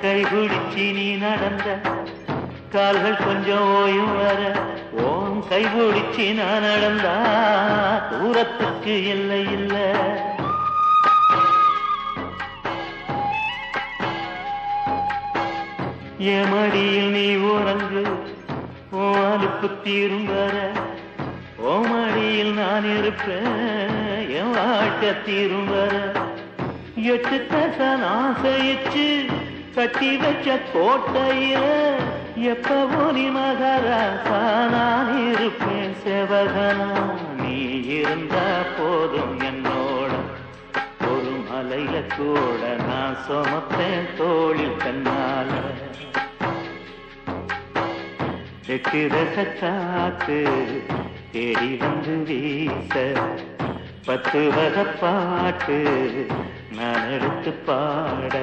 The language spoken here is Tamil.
கைபிடிச்சி நீ நடந்த கால்கள் கொஞ்சம் ஓயும் வர ஓன் கைபிடிச்சி நான் நடந்தா தூரத்துக்கு இல்லை இல்லை. என் மடியில் நீ உறங்கு அலுப்பு தீரும் வர ஓ மடியில் நான் இருப்பேன் என் வாழ்க்கை தீரும் வர. 8 தசன் ஆசையிச்சு கட்டி வச்ச கோட்டையில எப்பவோ நீ மகாராசா நான் இருப்பேன் செவகனா. நீ இருந்தா போதும் என்னோட ஒரு மலையில கூட நான் சுமப்பேன் தோளில் கண்ணால. 8 ரச காத்து தேடி வந்து வீச 10 வகை பாட்டு நான் எடுத்து பாட.